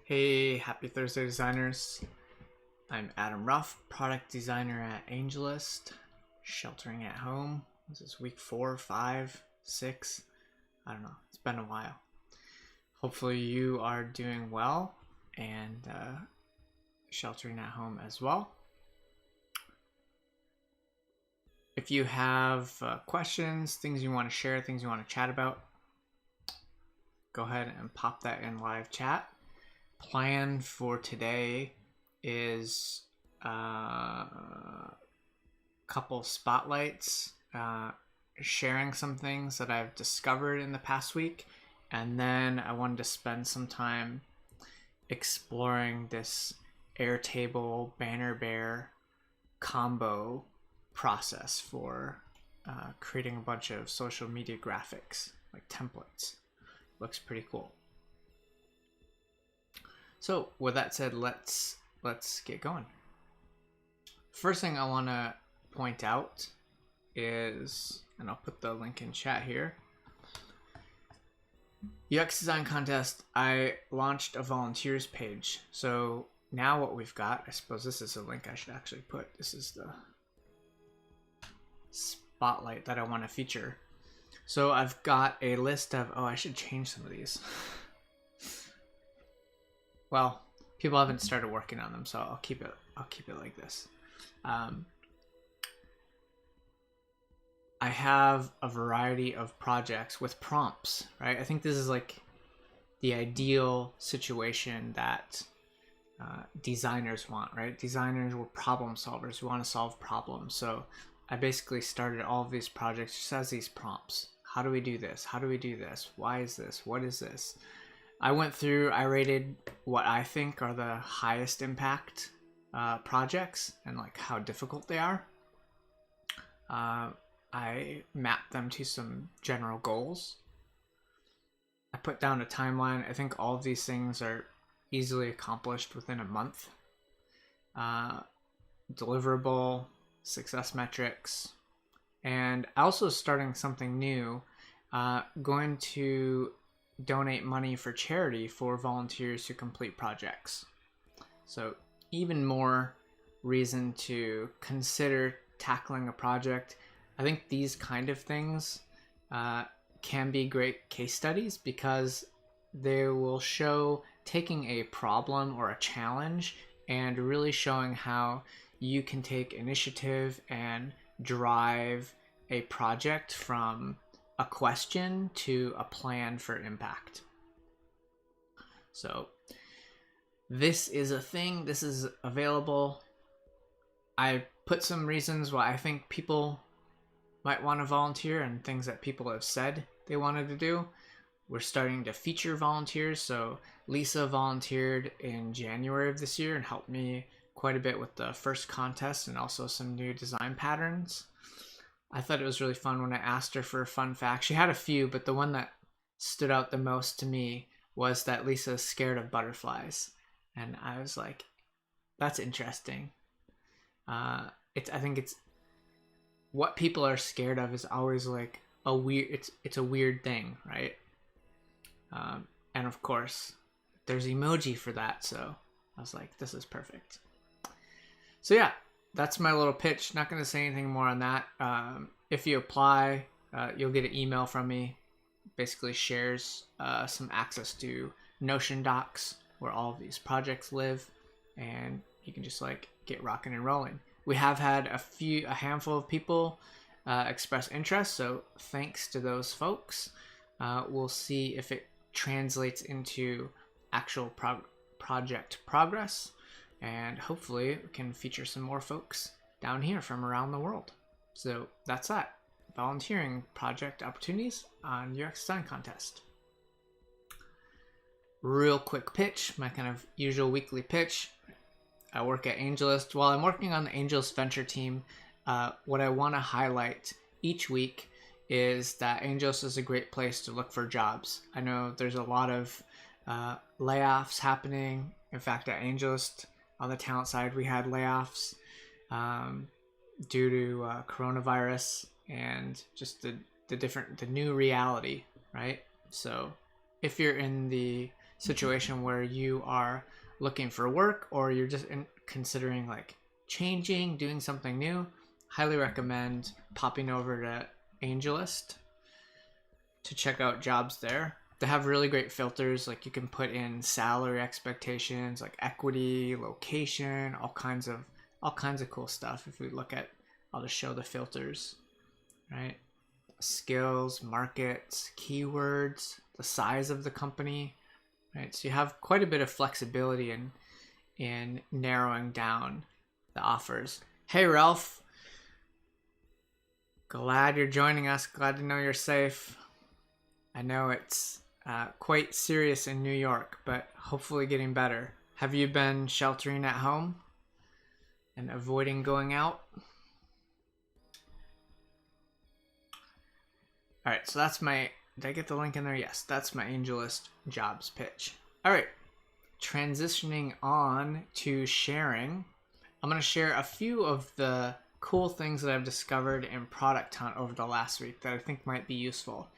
Hey, happy Thursday, designers. I'm Adam Ruff, product designer at AngelList, sheltering at home. This is week 4, 5, 6. I don't know. It's been a while. Hopefully you are doing well and sheltering at home as well. If you have questions, things you want to share, things you want to chat about, go ahead and pop that in live chat. Plan for today is a couple spotlights, sharing some things that I've discovered in the past week, and then I wanted to spend some time exploring this Airtable Banner Bear combo process for creating a bunch of social media graphics, like templates. Looks pretty cool. So with that said, let's get going. First thing I want to point out is, and I'll put the link in chat here, UX design contest. I launched a volunteers page. So now what we've got, I suppose this is a link I should actually put. This is the spotlight that I want to feature. So I've got a list of, I should change some of these. Well, people haven't started working on them, so I'll keep it like this. I have a variety of projects with prompts, right? I think this is like the ideal situation that designers want, right? Designers were problem solvers. We want to solve problems. So I basically started all of these projects just as these prompts. How do we do this? How do we do this? Why is this? What is this? I went through, I rated what I think are the highest impact projects and like how difficult they are. I mapped them to some general goals. I put down a timeline. I think all of these things are easily accomplished within a month. Deliverable, success metrics, and also starting something new, going to donate money for charity for volunteers who complete projects. So even more reason to consider tackling a project. I think these kind of things can be great case studies because they will show taking a problem or a challenge and really showing how you can take initiative and drive a project from a question to a plan for impact. So this is a thing, this is available. I put some reasons why I think people might want to volunteer and things that people have said they wanted to do. We're starting to feature volunteers. So Lisa volunteered in January of this year and helped me quite a bit with the first contest and also some new design patterns. I thought it was really fun when I asked her for a fun fact. She had a few, but the one that stood out the most to me was that Lisa's scared of butterflies. And I was like, that's interesting. I think it's what people are scared of is always like a weird, it's a weird thing, right? And of course, there's emoji for that. So I was like, this is perfect. So yeah, that's my little pitch. Not going to say anything more on that. If you apply, you'll get an email from me. Basically shares some access to Notion docs where all of these projects live, and you can just like get rocking and rolling. We have had a handful of people express interest, so thanks to those folks. We'll see if it translates into actual project progress. And hopefully we can feature some more folks down here from around the world. So that's that. Volunteering project opportunities on UX Design Contest. Real quick pitch, my kind of usual weekly pitch. I work at AngelList. While I'm working on the AngelList venture team, what I want to highlight each week is that AngelList is a great place to look for jobs. I know there's a lot of layoffs happening. In fact, at AngelList, on the talent side, we had layoffs due to coronavirus and just the new reality, right? So if you're in the situation where you are looking for work or you're just considering like changing, doing something new, highly recommend popping over to AngelList to check out jobs there. They have really great filters, like you can put in salary expectations, like equity, location, all kinds of cool stuff. If we look at, I'll just show the filters, right? Skills, markets, keywords, the size of the company, right? So you have quite a bit of flexibility in narrowing down the offers. Hey Ralph, glad you're joining us. Glad to know you're safe. I know it's quite serious in New York, but hopefully getting better. Have you been sheltering at home and avoiding going out? All right, so that's my, did I get the link in there? Yes, that's my AngelList jobs pitch. All right, transitioning on to sharing. I'm going to share a few of the cool things that I've discovered in Product Hunt over the last week that I think might be useful.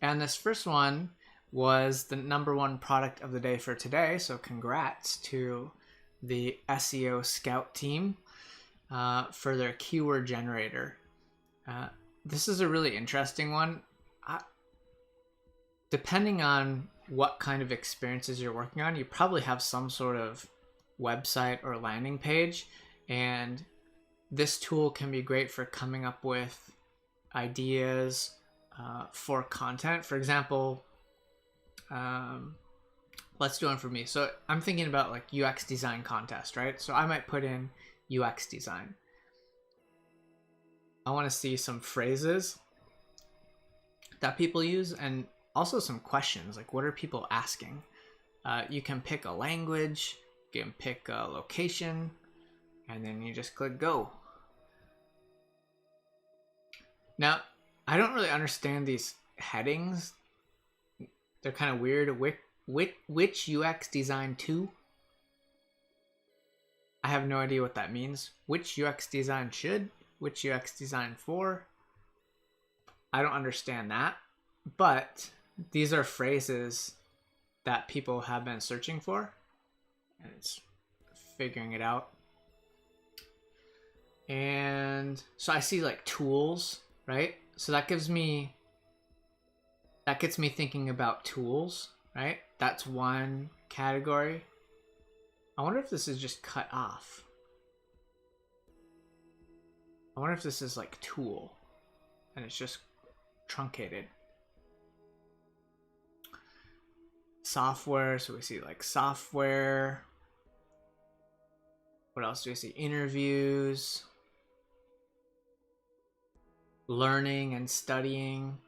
And this first one was the #1 product of the day for today. So congrats to the SEO Scout team for their keyword generator. This is a really interesting one. Depending on what kind of experiences you're working on, you probably have some sort of website or landing page, and this tool can be great for coming up with ideas for content. For example, let's do one for me. So I'm thinking about like UX design contest, right? So I might put in UX design. I want to see some phrases that people use and also some questions, like what are people asking? You can pick a language, you can pick a location, and then you just click go. Now, I don't really understand these headings. They're kind of weird. Which UX design to? I have no idea what that means. Which UX design should? Which UX design for? I don't understand that. But these are phrases that people have been searching for, and it's figuring it out. And so I see like tools, right? So that gets me thinking about tools, right? That's one category. I wonder if this is just cut off. I wonder if this is like tool and it's just truncated. Software, so we see like software. What else do we see? Interviews, learning and studying.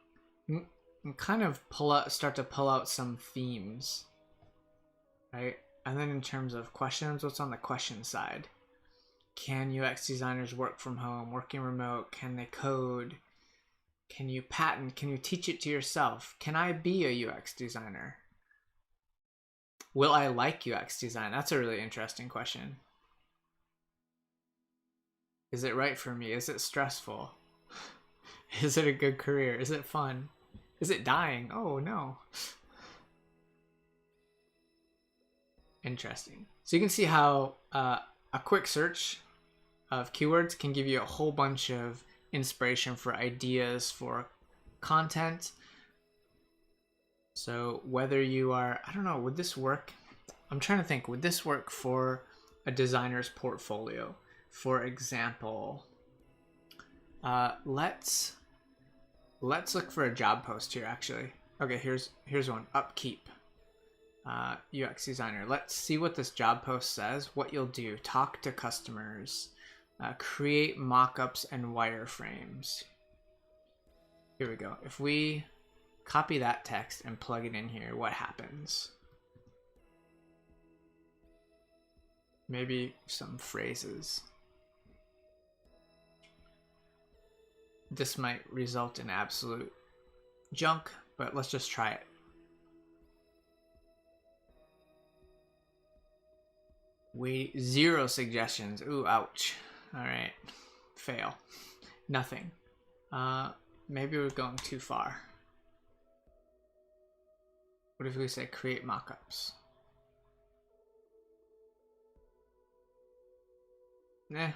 And kind of start to pull out some themes, right? And then in terms of questions, what's on the question side? Can UX designers work from home, working remote? Can they code? Can you patent? Can you teach it to yourself? Can I be a UX designer? Will I like UX design? That's a really interesting question. Is it right for me? Is it stressful? Is it a good career? Is it fun? Is it dying? Oh no. Interesting. So you can see how a quick search of keywords can give you a whole bunch of inspiration for ideas for content. So whether you are, I don't know, would this work? I'm trying to think, would this work for a designer's portfolio? For example, let's look for a job post here actually. Okay, here's one, upkeep. UX designer. Let's see what this job post says. What you'll do, talk to customers, create mock-ups and wireframes. Here we go. If we copy that text and plug it in here, what happens? Maybe some phrases. This might result in absolute junk, but let's just try it. Zero suggestions. Ooh, ouch. All right, fail. Nothing. Maybe we're going too far. What if we say create mockups? Nah.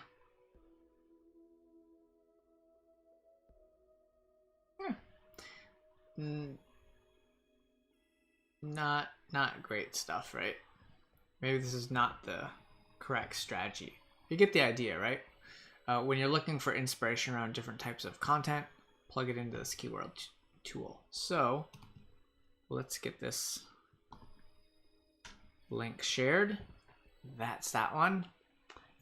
Not great stuff, right? Maybe this is not the correct strategy. You get the idea, right? When you're looking for inspiration around different types of content, plug it into this keyword tool. So let's get this link shared. That's that one.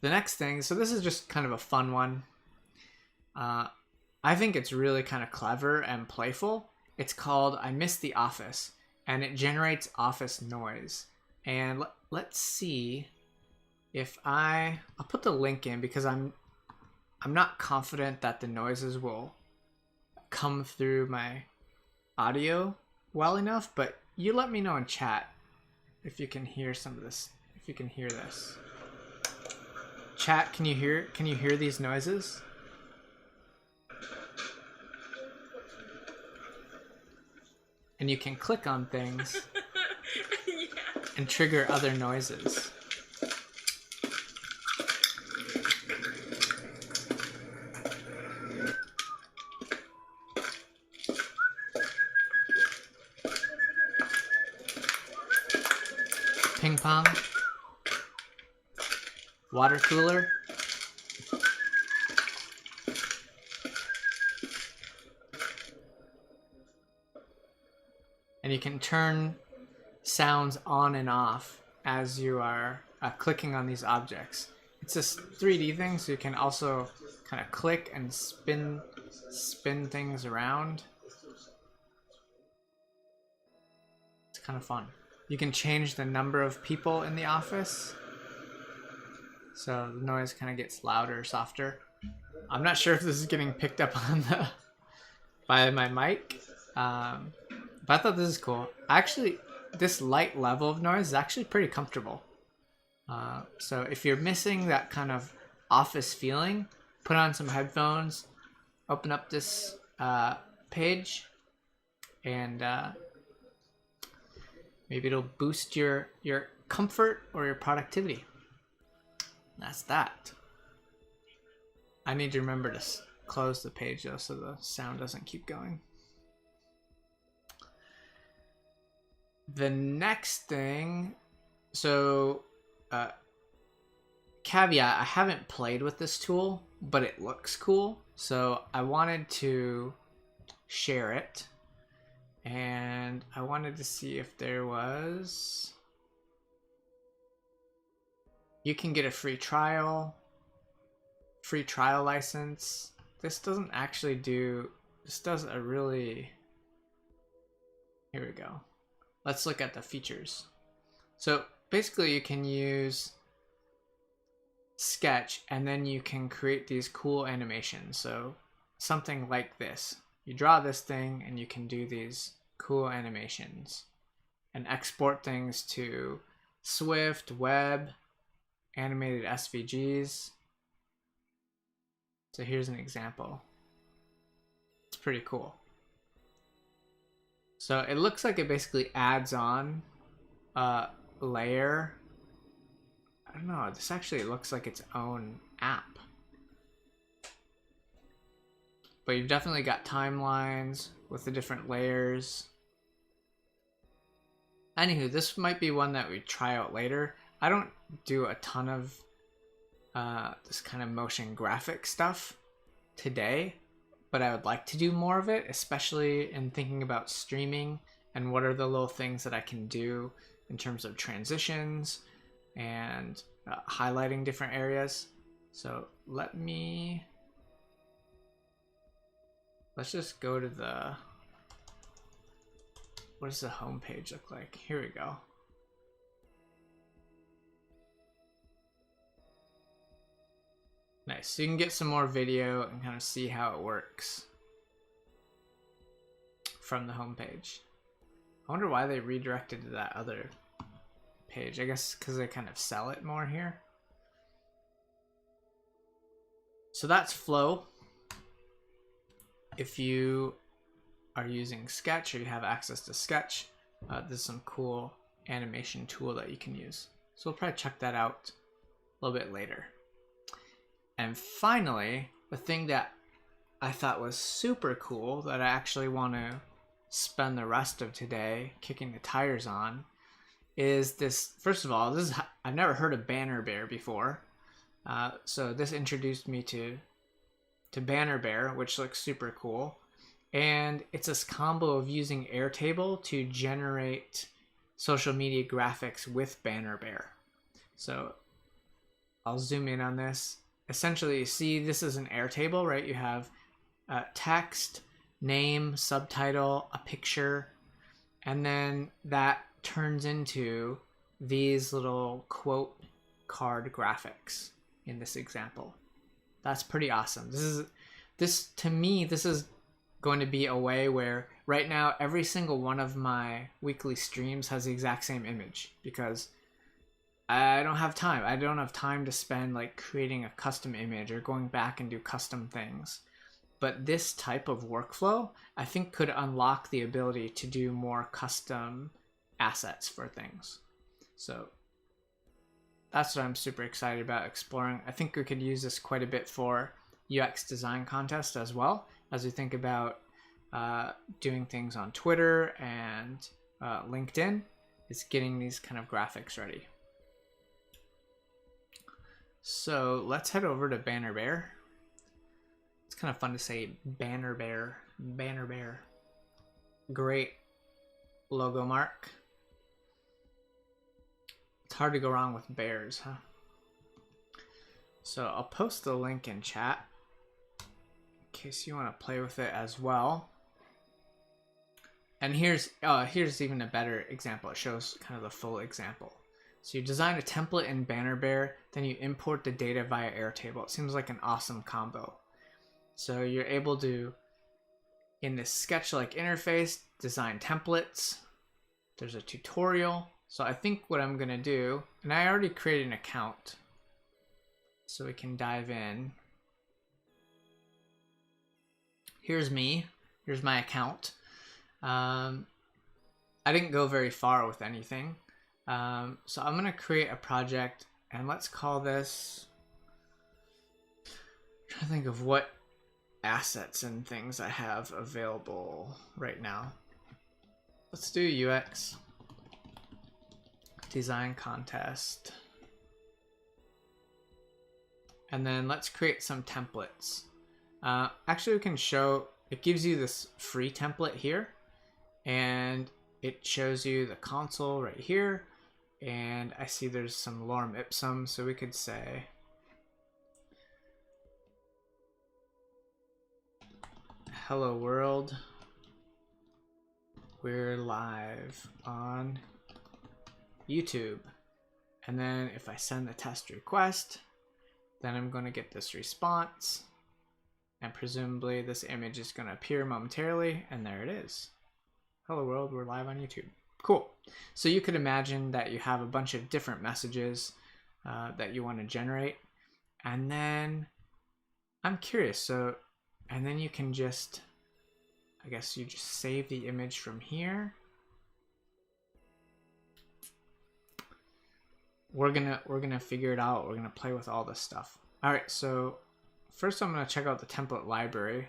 The next thing, so this is just kind of a fun one. I think it's really kind of clever and playful. It's called I Miss the Office, and it generates office noise. And let's see if I'll put the link in because I'm not confident that the noises will come through my audio well enough, but you let me know in chat if you can hear some of this, if you can hear this. Chat, can you hear these noises? And you can click on things yeah. And trigger other noises. Ping pong. Water cooler. And you can turn sounds on and off as you are clicking on these objects. It's this 3D thing, so you can also kind of click and spin things around. It's kind of fun. You can change the number of people in the office, so the noise kind of gets louder or softer. I'm not sure if this is getting picked up on by my mic. But I thought this is cool. Actually, this light level of noise is actually pretty comfortable. So if you're missing that kind of office feeling, put on some headphones, open up this page, and maybe it'll boost your comfort or your productivity. That's that. I need to remember to close the page though so the sound doesn't keep going. The next thing, so caveat, I haven't played with this tool, but it looks cool. So I wanted to share it, and I wanted to see if there was, you can get a free trial license. This doesn't actually do, this does a really, here we go. Let's look at the features. So basically you can use Sketch and then you can create these cool animations. So something like this. You draw this thing and you can do these cool animations and export things to Swift, web, animated SVGs. So here's an example. It's pretty cool. So it looks like it basically adds on a layer. I don't know, this actually looks like its own app. But you've definitely got timelines with the different layers. Anywho, this might be one that we try out later. I don't do a ton of this kind of motion graphic stuff today, but I would like to do more of it, especially in thinking about streaming and what are the little things that I can do in terms of transitions and highlighting different areas. So let's just go to what does the home page look like? Here we go. Nice, so you can get some more video and kind of see how it works from the home page. I wonder why they redirected to that other page. I guess because they kind of sell it more here. So that's Flow. If you are using Sketch or you have access to Sketch, There's some cool animation tool that you can use. So we'll probably check that out a little bit later. And finally, the thing that I thought was super cool that I actually want to spend the rest of today kicking the tires on is this. First of all, I've never heard of Banner Bear before. So this introduced me to Banner Bear, which looks super cool. And it's this combo of using Airtable to generate social media graphics with Banner Bear. So I'll zoom in on this. Essentially, you see this is an Airtable, right? You have text, name, subtitle, a picture, and then that turns into these little quote card graphics in this example. That's pretty awesome. To me, this is going to be a way where right now every single one of my weekly streams has the exact same image because I don't have time. I don't have time to spend like creating a custom image or going back and do custom things. But this type of workflow, I think, could unlock the ability to do more custom assets for things. So that's what I'm super excited about exploring. I think we could use this quite a bit for UX design contest as well, as we think about doing things on Twitter and LinkedIn, is getting these kind of graphics ready. So let's head over to Banner Bear. It's kind of fun to say Banner Bear, Banner Bear. Great logo mark. It's hard to go wrong with bears, huh? So I'll post the link in chat in case you want to play with it as well. And here's even a better example. It shows kind of the full example. So you design a template in Banner Bear, then you import the data via Airtable. It seems like an awesome combo. So you're able to, in this sketch-like interface, design templates. There's a tutorial. So I think what I'm gonna do, and I already created an account, so we can dive in. Here's me. Here's my account. I didn't go very far with anything. So I'm gonna create a project, and let's call this. I'm trying to think of what assets and things I have available right now. Let's do UX design contest. And then let's create some templates. Actually, we can show, it gives you this free template here, and it shows you the console right here. And I see there's some lorem ipsum, so we could say, hello world, we're live on YouTube. And then if I send the test request, then I'm going to get this response, and presumably this image is going to appear momentarily, and there it is. Hello world, we're live on YouTube. Cool. So you could imagine that you have a bunch of different messages that you want to generate, and then I'm curious. So, and then you can just, I guess you just save the image from here. We're gonna figure it out. We're gonna play with all this stuff. All right. So first, I'm gonna check out the template library.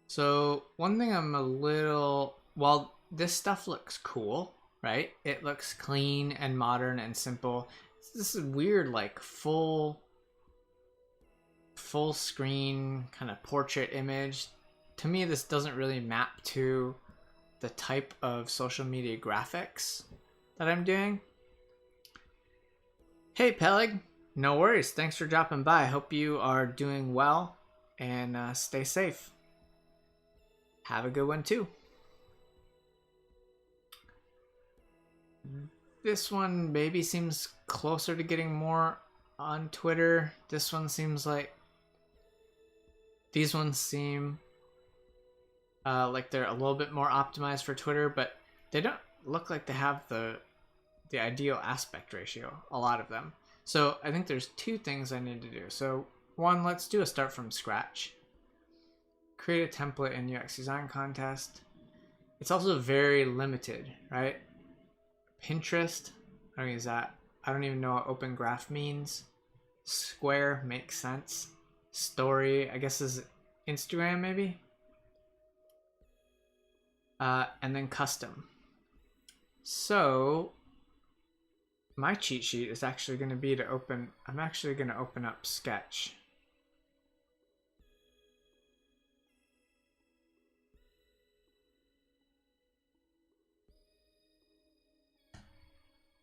So one thing I'm a little, while this stuff looks cool, right? It looks clean and modern and simple. This is weird, like full screen kind of portrait image. To me, this doesn't really map to the type of social media graphics that I'm doing. Hey Peleg, no worries. Thanks for dropping by. I hope you are doing well and stay safe. Have a good one too. This one maybe seems closer to getting more on Twitter. This one seems like, these ones seem like they're a little bit more optimized for Twitter, but they don't look like they have the ideal aspect ratio, a lot of them. So I think there's two things I need to do. So one, let's do a start from scratch. Create a template in UX design contest. it's also very limited, right? Pinterest, I don't use that. I don't even know what open graph means. Square makes sense. Story, I guess, is Instagram maybe. And then custom. So my cheat sheet is actually going to be to open. I'm actually going to open up Sketch.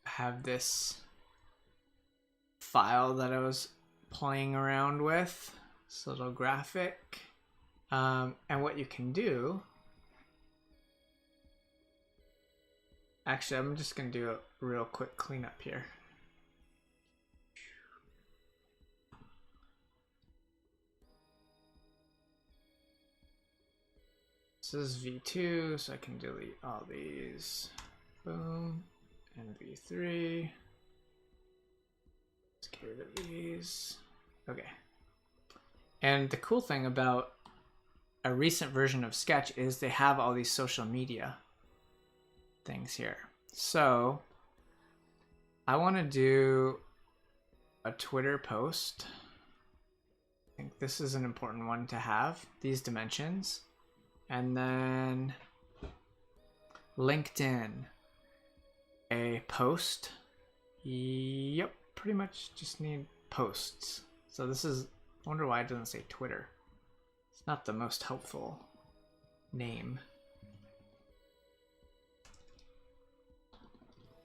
Have this file that I was playing around with, this little graphic, and what you can do, actually I'm just gonna do a real quick cleanup here. This is V2, so I can delete all these, boom, and V3. Let's get rid of these. Okay. And the cool thing about a recent version of Sketch is they have all these social media things here. So I want to do a Twitter post. I think this is an important one to have, these dimensions. And then LinkedIn, a post. Yep, pretty much just need posts. So this is, I wonder why it doesn't say Twitter. It's not the most helpful name.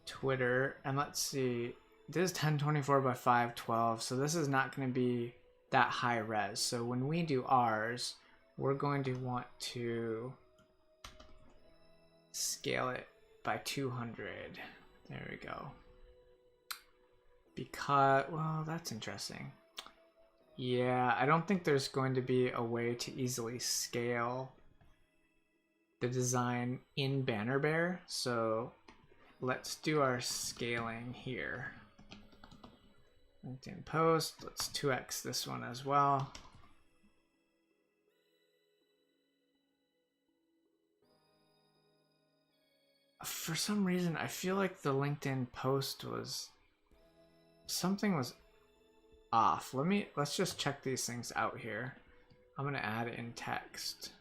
Twitter, and let's see, this is 1024 by 512, so this is not going to be that high res. So when we do ours, we're going to want to scale it by 200. There we go. Because, well, that's interesting. Yeah, I don't think there's going to be a way to easily scale the design in Banner Bear, so let's do our scaling here. LinkedIn post, let's 2x this one as well. For some reason, I feel like the LinkedIn post was, something was off. Let's just check these things out here. I'm gonna add in text.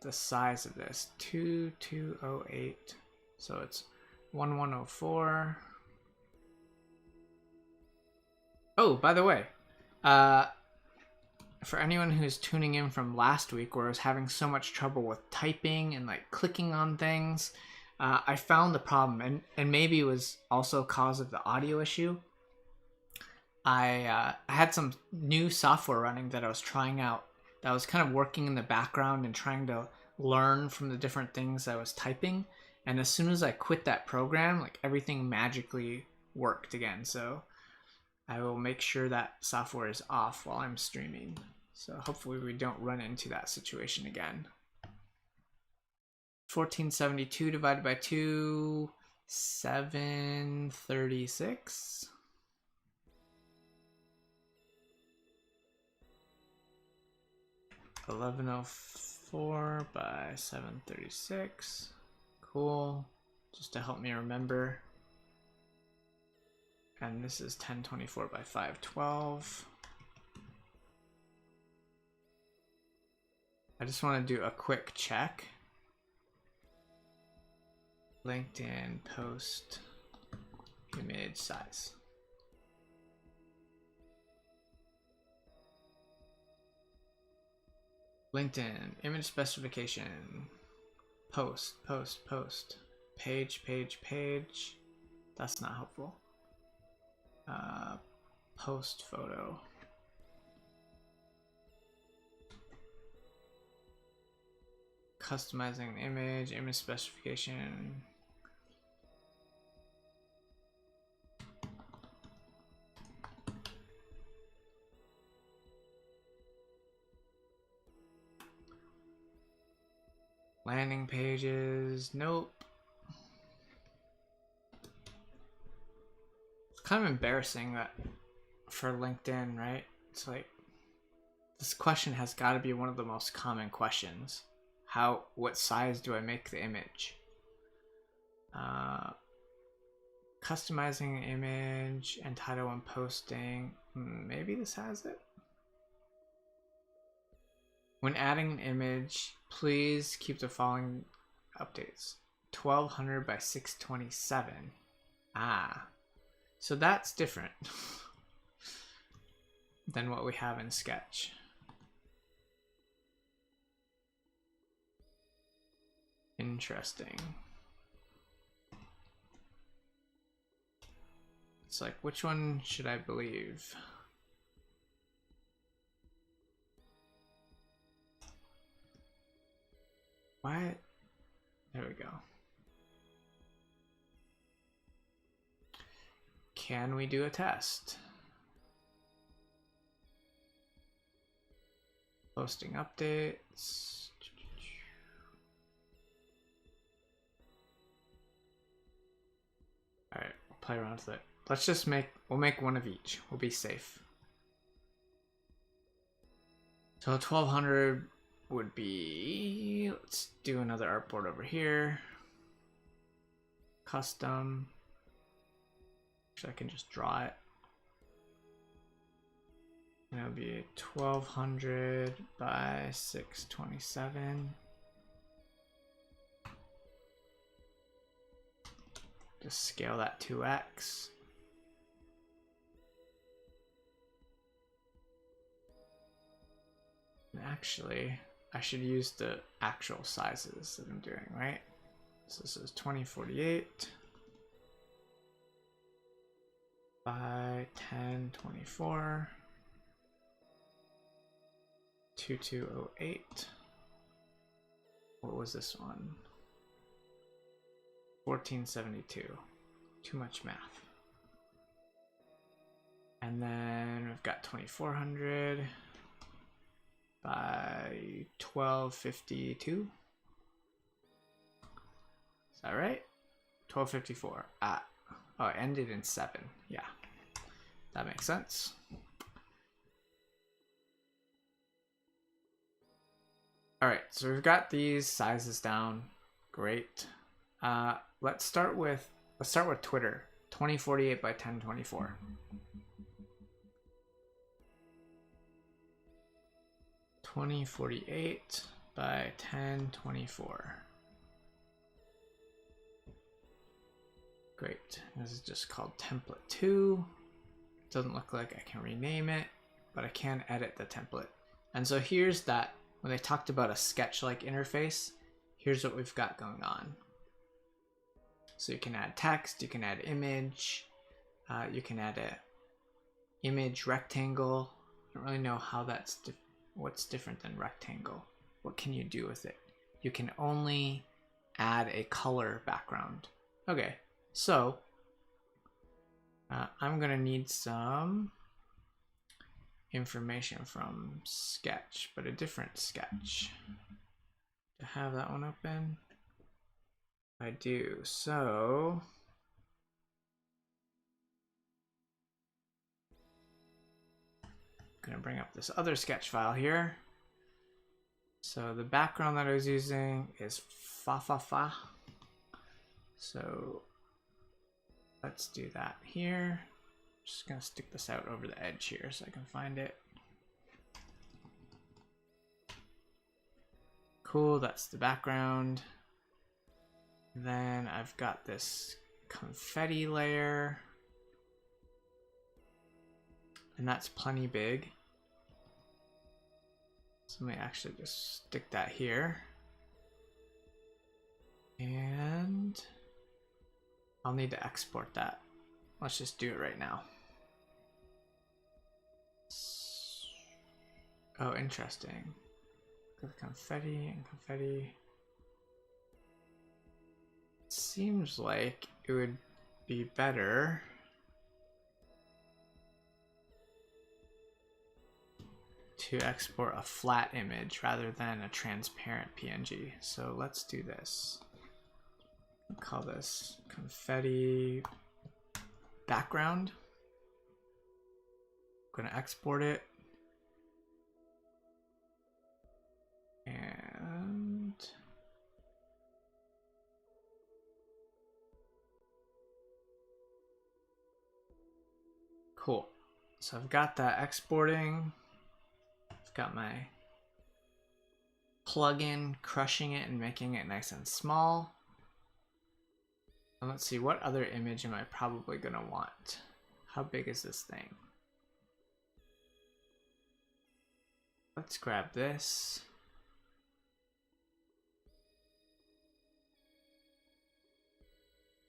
The size of this, 2208. So it's 1104. Oh, by the way, for anyone who's tuning in from last week where I was having so much trouble with typing and like clicking on things, I found the problem, and maybe it was also cause of the audio issue. I had some new software running that I was trying out that was kind of working in the background and trying to learn from the different things I was typing. And as soon as I quit that program, like everything magically worked again. So I will make sure that software is off while I'm streaming. So hopefully we don't run into that situation again. 1472 divided by 2, 736. 1104 by 736. Cool. Just to help me remember. And this is 1024 by 512. I just want to do a quick check. LinkedIn post image size. LinkedIn image specification. Post. Page. That's not helpful. Post photo. Customizing the image specification. Landing pages, nope. It's kind of embarrassing that for LinkedIn, right? It's like This question has got to be one of the most common questions. What size do I make the image? Customizing an image and title when posting. Maybe this has it. When adding an image, please keep the following updates. 1200 by 627. So that's different than what we have in Sketch. Interesting. It's like, which one should I believe? What? There we go. Can we do a test? Posting updates. All right, we'll play around with it. Let's just we'll make one of each. We'll be safe. So 1200 would be, let's do another artboard over here. Custom. Actually, I can just draw it. And it'll be 1200 by 627. Just scale that 2x. And actually, I should use the actual sizes that I'm doing, right? So this is 2048 by 1024, 2208. What was this one? 1472. Too much math. And then we've got 2400 by 1252. Is that right? 1254. Oh, it ended in 7. Yeah, that makes sense. All right, so we've got these sizes down. Great. Let's start with Twitter. 2048 by 1024. (2048 by 1024). Great. This is just called template 2. Doesn't look like I can rename it, but I can edit the template. And so here's that. When they talked about a sketch-like interface, here's what we've got going on. So you can add text, you can add image, you can add a image rectangle. I don't really know how that's what's different than rectangle. What can you do with it? You can only add a color background. Okay, so I'm gonna need some information from Sketch, but a different Sketch. To have that one open? I do. So I'm gonna bring up this other sketch file here. So the background that I was using is fa. So let's do that here. Just gonna stick this out over the edge here so I can find it. Cool, that's the background. Then I've got this confetti layer, and that's plenty big. So let me actually just stick that here. And I'll need to export that. Let's just do it right now. Oh, interesting. With confetti and confetti. Seems like it would be better to export a flat image rather than a transparent PNG. So let's do this. We'll call this confetti background. I'm gonna export it. Cool. So I've got that exporting. I've got my plugin crushing it and making it nice and small. And let's see, what other image am I probably gonna want? How big is this thing? Let's grab this.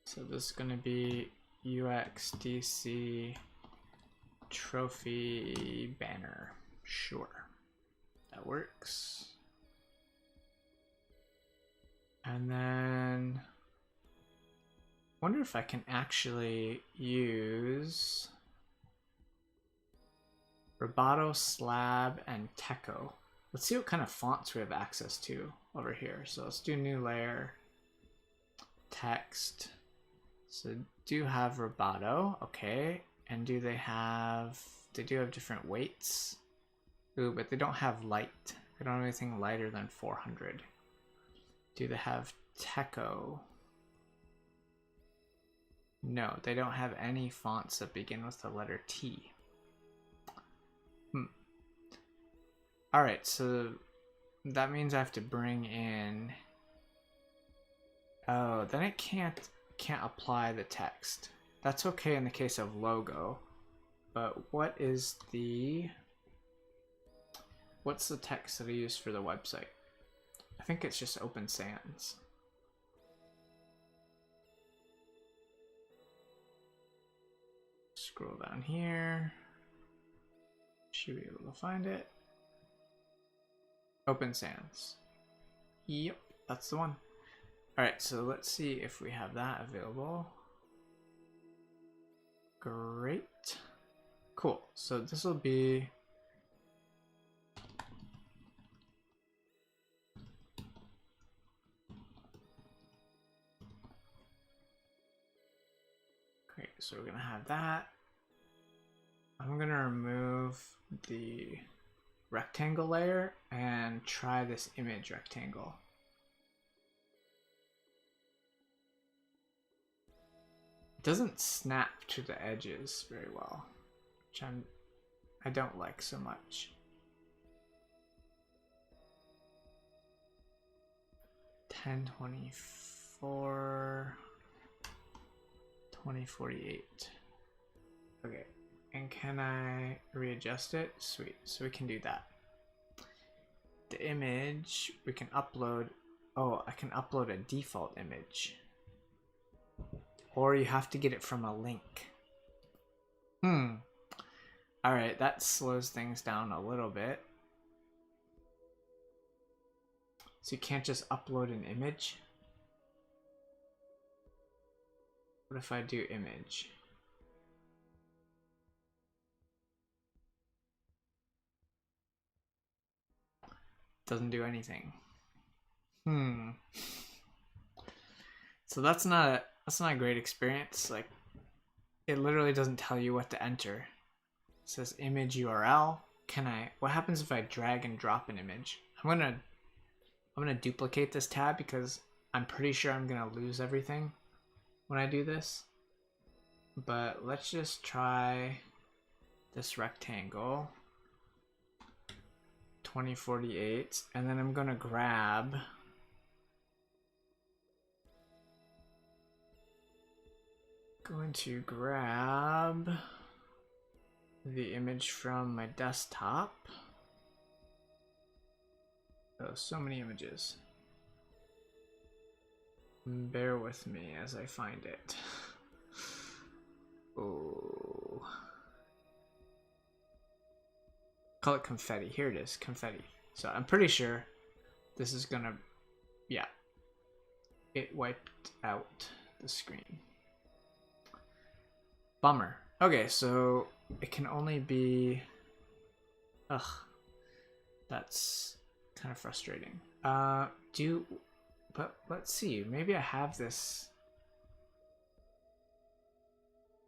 So this is gonna be UXDC trophy banner. Sure, that works. And then wonder if I can actually use Roboto, Slab, and Techo. Let's see what kind of fonts we have access to over here. So let's do new layer, text. So do have Roboto, okay. And do they have, they do have different weights. Ooh, but they don't have light. They don't have anything lighter than 400. Do they have Techo? No, they don't have any fonts that begin with the letter T. All right, so that means I have to bring in, oh, then it can't apply the text. That's okay in the case of logo, but what's the text that I use for the website? I think it's just Open Sans. Scroll down here. Should be able to find it. Open Sans. Yep, that's the one. All right, so let's see if we have that available. Great. Cool. So this will be great. So we're gonna have that. I'm gonna remove the rectangle layer and try this image rectangle. It doesn't snap to the edges very well, which I don't like so much. $10.24, $20.48. Okay. And can I readjust it? Sweet, so we can do that. The image, we can upload, oh, I can upload a default image. Or you have to get it from a link. All right, that slows things down a little bit. So you can't just upload an image? What if I do image? Doesn't do anything. So that's not a great experience. Like, it literally doesn't tell you what to enter. It says image URL. What happens if I drag and drop an image? I'm gonna duplicate this tab because I'm pretty sure I'm gonna lose everything when I do this. But let's just try this rectangle. 2048, and then I'm gonna grab the image from my desktop. Oh, so many images. Bear with me as I find it. Oh. Call it confetti. Here it is, confetti. So I'm pretty sure this is gonna, yeah. It wiped out the screen. Bummer. Okay, so it can only be, ugh, that's kind of frustrating. But let's see, maybe I have this.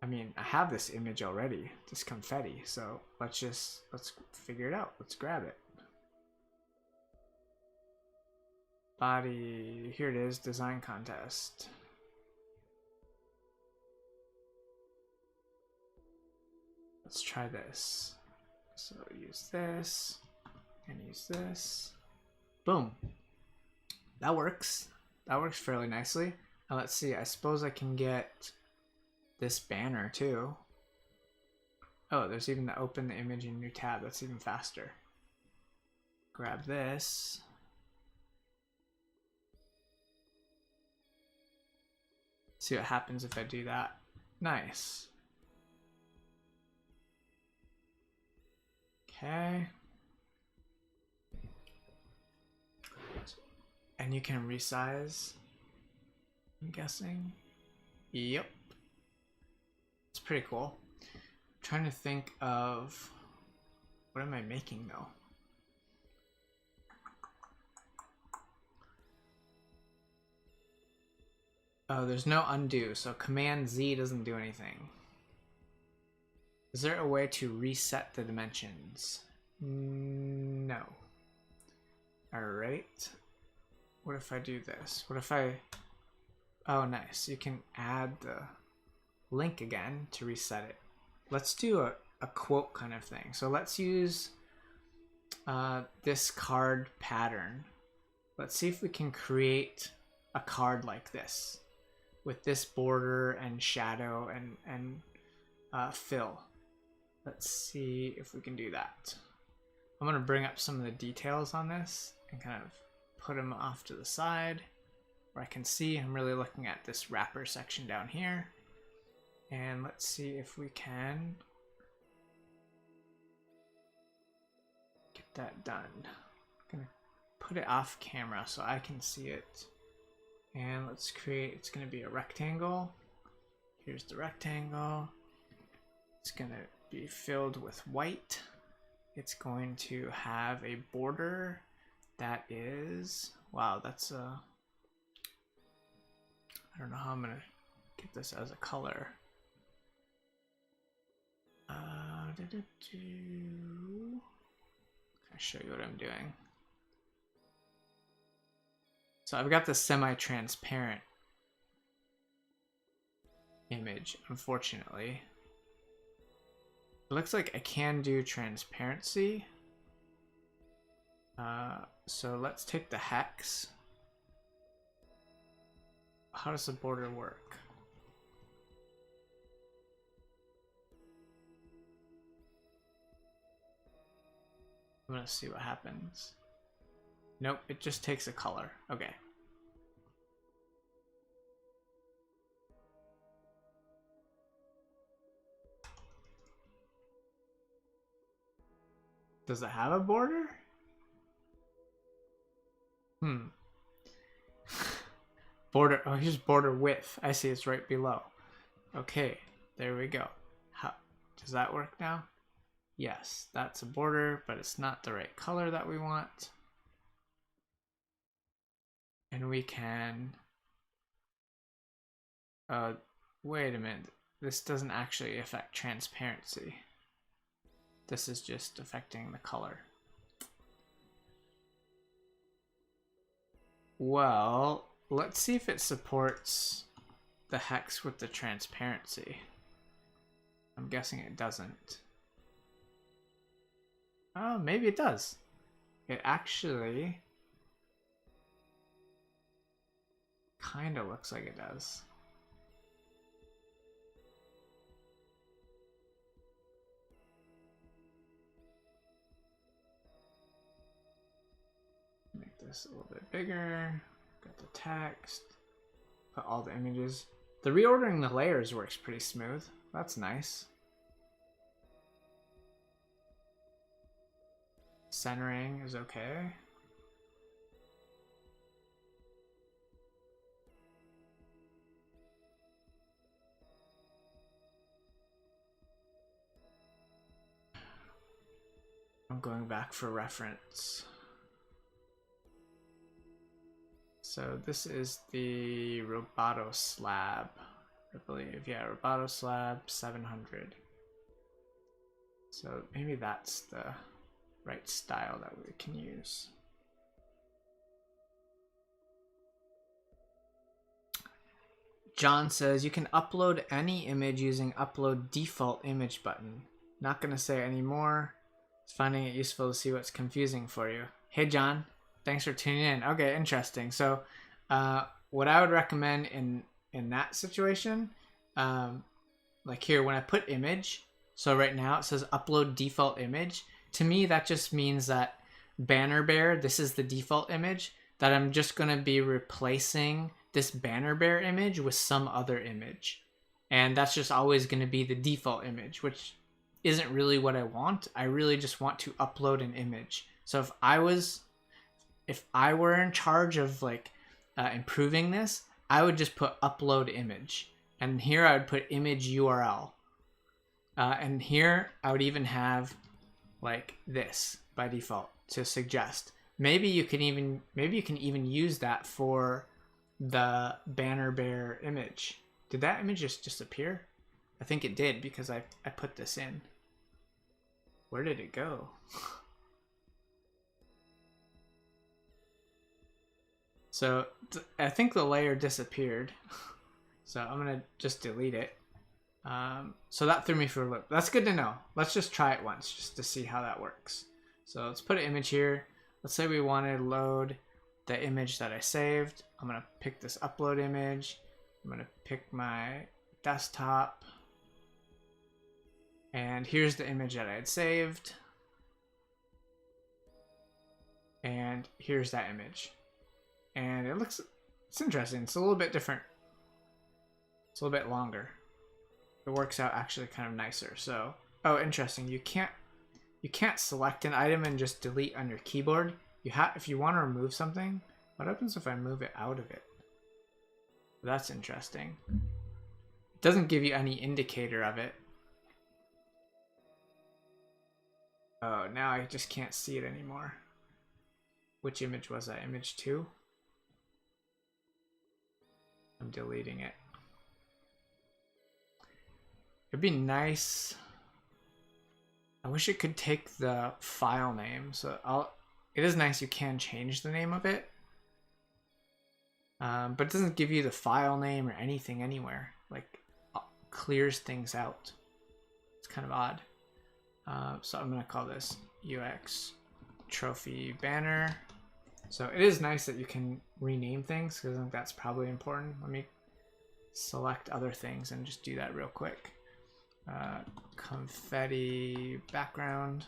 I mean, I have this image already, this confetti, so let's figure it out. Let's grab it. Body, here it is, design contest. let's try this. So use this and use this. Boom. That works. That works fairly nicely. Now let's see, I suppose I can get this banner too. Oh, there's even the open the image in new tab. That's even faster. Grab this. See what happens if I do that. Nice. Okay. And you can resize, I'm guessing. Yep. It's pretty cool. I'm trying to think of, what am I making though? Oh, there's no undo, so Command Z doesn't do anything. Is there a way to reset the dimensions? No. Alright. What if I do this? What if I... Oh, nice. You can add the link again to reset it. Let's do a quote kind of thing. So let's use this card pattern. Let's see if we can create a card like this with this border and shadow and fill. Let's see if we can do that. I'm going to bring up some of the details on this and kind of put them off to the side where I can see. I'm really looking at this wrapper section down here. And let's see if we can get that done. I'm going to put it off camera so I can see it. And let's create, it's going to be a rectangle. Here's the rectangle. It's going to be filled with white. It's going to have a border that is, wow, that's a, I don't know how I'm going to get this as a color. I'll show you what I'm doing. So I've got the semi-transparent image, unfortunately. It looks like I can do transparency. So let's take the hex. How does the border work? I'm gonna see what happens. Nope, it just takes a color. Okay. Does it have a border? Border, oh, here's border width. I see, it's right below. Okay, there we go. How does that work now? Yes, that's a border, but it's not the right color that we want. And we can, wait a minute. This doesn't actually affect transparency. This is just affecting the color. Well, let's see if it supports the hex with the transparency. I'm guessing it doesn't. Oh, maybe it does. It actually kind of looks like it does. Make this a little bit bigger. Got the text. Put all the images. The reordering the layers works pretty smooth. That's nice. Centering is okay. I'm going back for reference. So this is the Roboto slab, I believe. Yeah, Roboto slab 700. So maybe that's the right style that we can use. John says you can upload any image using upload default image button. Not going to say any more. Just finding it useful to see what's confusing for you. Hey, John. Thanks for tuning in. Okay, interesting. So what I would recommend in that situation, like here, when I put image, so right now it says upload default image. To me, that just means that banner bear, this is the default image, that I'm just going to be replacing this banner bear image with some other image. And that's just always going to be the default image, which isn't really what I want. I really just want to upload an image. So if I were in charge of like improving this, I would just put upload image. And here I would put image URL. And here I would even have like this by default to suggest. Maybe you can even use that for the banner bear image. Did that image just disappear? I think it did because I put this in. Where did it go? So I think the layer disappeared. So I'm gonna just delete it. So that threw me for a loop. That's good to know. Let's just try it once just to see how that works. So let's put an image here. Let's say we want to load the image that I saved. I'm gonna pick this upload image. I'm gonna pick my desktop. And here's the image that I had saved. And here's that image. And it's interesting. It's a little bit different. It's a little bit longer. It works out actually kind of nicer. So, oh, interesting. You can't select an item and just delete on your keyboard. If you want to remove something, what happens if I move it out of it? That's interesting. It doesn't give you any indicator of it. Oh, now I just can't see it anymore. Which image was that? Image 2? I'm deleting it. It'd be nice. I wish it could take the file name. So it is nice you can change the name of it. But it doesn't give you the file name or anything anywhere. Like, clears things out. It's kind of odd. So I'm going to call this UX trophy banner. So it is nice that you can rename things because I think that's probably important. Let me select other things and just do that real quick. Confetti background.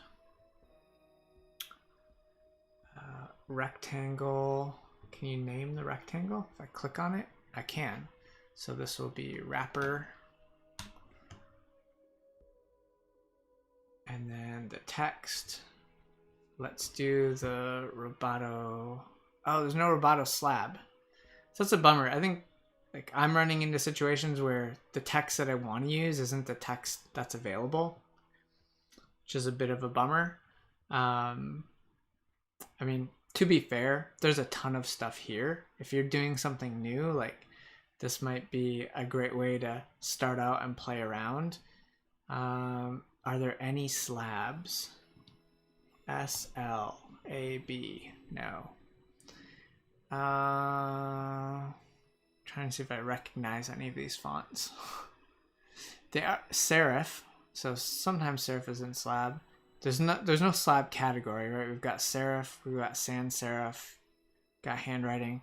Rectangle. Can you name the rectangle? If I click on it, I can. So this will be wrapper. And then the text. Let's do the Roboto. Oh, there's no Roboto slab. So that's a bummer. I think like I'm running into situations where the text that I want to use isn't the text that's available, which is a bit of a bummer. I mean, to be fair, there's a ton of stuff here. If you're doing something new, like this might be a great way to start out and play around. Are there any slabs? S-L-A-B. No. Trying to see if I recognize any of these fonts. They are serif, so sometimes serif is in slab. There's no slab category, right? We've got serif, we've got sans serif, got handwriting.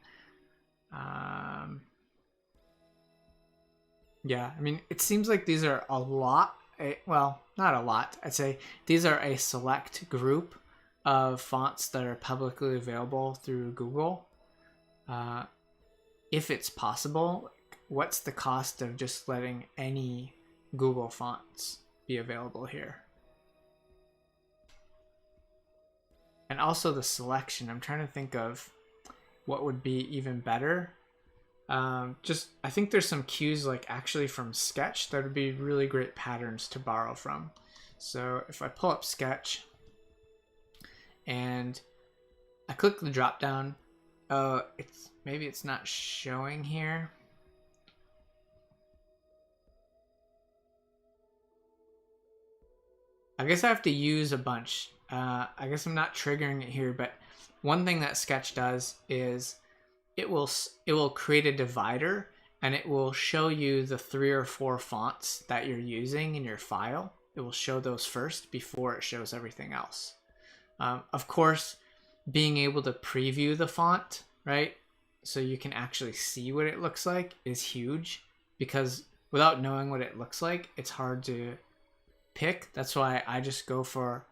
Yeah, I mean, it seems like these are a lot. Well, not a lot. I'd say these are a select group of fonts that are publicly available through Google. If it's possible, what's the cost of just letting any Google fonts be available here? And also the selection. I'm trying to think of what would be even better. I think there's some cues like actually from Sketch that would be really great patterns to borrow from. So if I pull up Sketch and I click the drop down, maybe it's not showing here. I guess I have to use a bunch. I guess I'm not triggering it here, but one thing that Sketch does is it will create a divider and it will show you the 3 or 4 fonts that you're using in your file. it will show those first before it shows everything else. Of course, being able to preview the font, right, so you can actually see what it looks like is huge, because without knowing what it looks like, it's hard to pick. That's why I just go for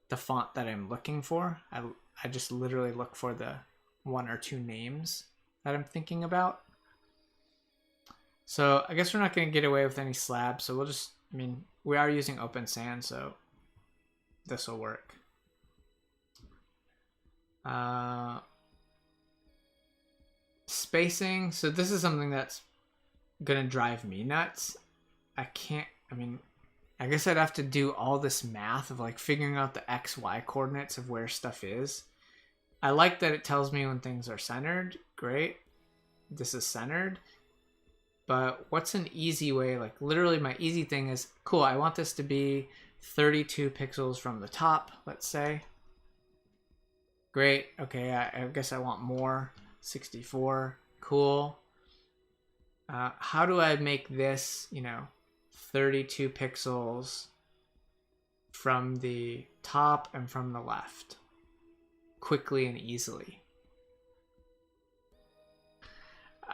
the font that I'm looking for. I just literally look for the 1 or 2 names that I'm thinking about. So I guess we're not going to get away with any slabs, so we'll just, I mean, we are using open sand, so this will work. Spacing, so this is something that's gonna drive me nuts. I guess I'd have to do all this math of like figuring out the XY coordinates of where stuff is. I like that it tells me when things are centered. Great, this is centered. But what's an easy way? Like literally my easy thing is, cool, I want this to be 32 pixels from the top, let's say. Great, okay, I guess I want more. 64, cool. How do I make this, 32 pixels from the top and from the left quickly and easily?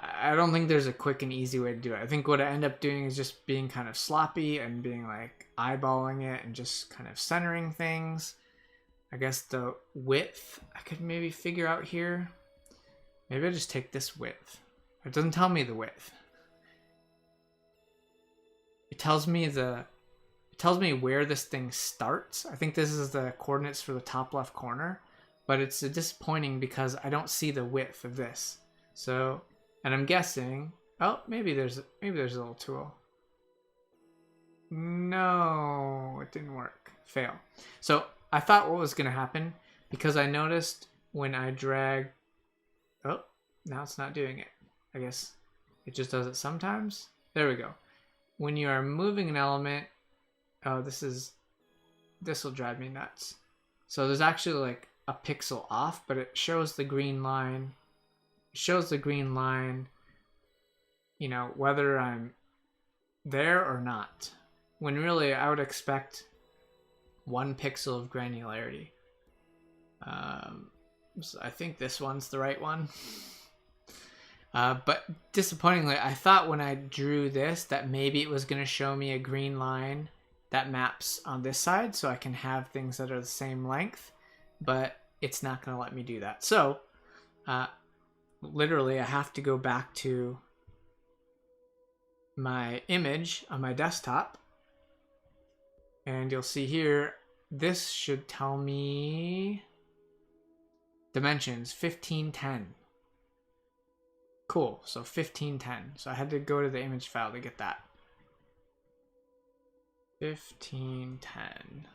I don't think there's a quick and easy way to do it. I think what I end up doing is just being kind of sloppy and being like eyeballing it and just kind of centering things. I guess the width I could maybe figure out here. Maybe I just take this width. It doesn't tell me the width. It tells me where this thing starts. I think this is the coordinates for the top left corner, but it's disappointing because I don't see the width of this. So, and I'm guessing, oh, maybe there's a little tool. No, it didn't work. Fail. So I thought what was going to happen, because I noticed when I drag, oh, now it's not doing it. I guess it just does it sometimes. There we go. When you are moving an element, oh, this will drive me nuts. So there's actually like a pixel off, but it shows the green line. It shows the green line, whether I'm there or not. When really I would expect 1 pixel of granularity. So I think this one's the right one. But disappointingly, I thought when I drew this that maybe it was going to show me a green line that maps on this side so I can have things that are the same length, but it's not going to let me do that. So literally I have to go back to my image on my desktop, and you'll see here, this should tell me dimensions 1510. Cool, so 1510. So I had to go to the image file to get that. 1510.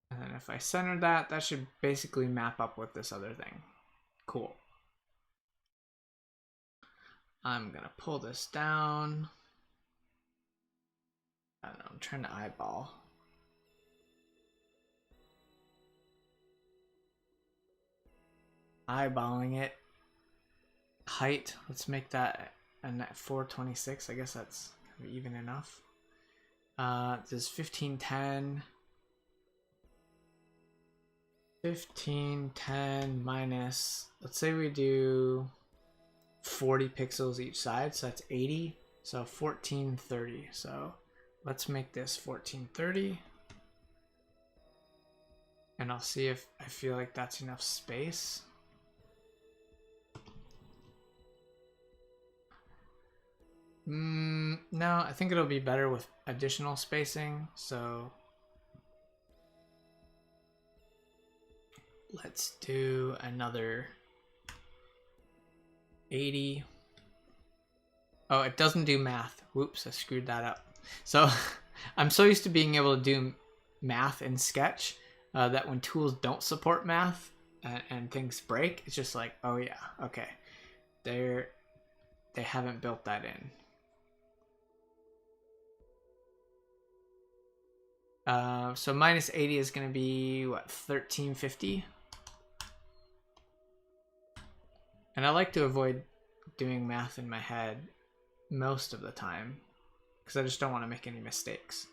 And then if I center that, that should basically map up with this other thing. Cool. I'm gonna pull this down. I don't know, I'm trying to eyeball. Eyeballing it. Height, let's make that a net 426. I guess that's even enough. This is 1510. 1510 minus, let's say we do 40 pixels each side, so that's 80. So 1430. So let's make this 1430. And I'll see if I feel like that's enough space. No, I think it'll be better with additional spacing. So let's do another 80. Oh, it doesn't do math. Whoops, I screwed that up. So I'm so used to being able to do math in Sketch that when tools don't support math and things break, it's just like, oh yeah, okay. They haven't built that in. So minus 80 is going to be, what, 1350? And I like to avoid doing math in my head most of the time, because I just don't want to make any mistakes.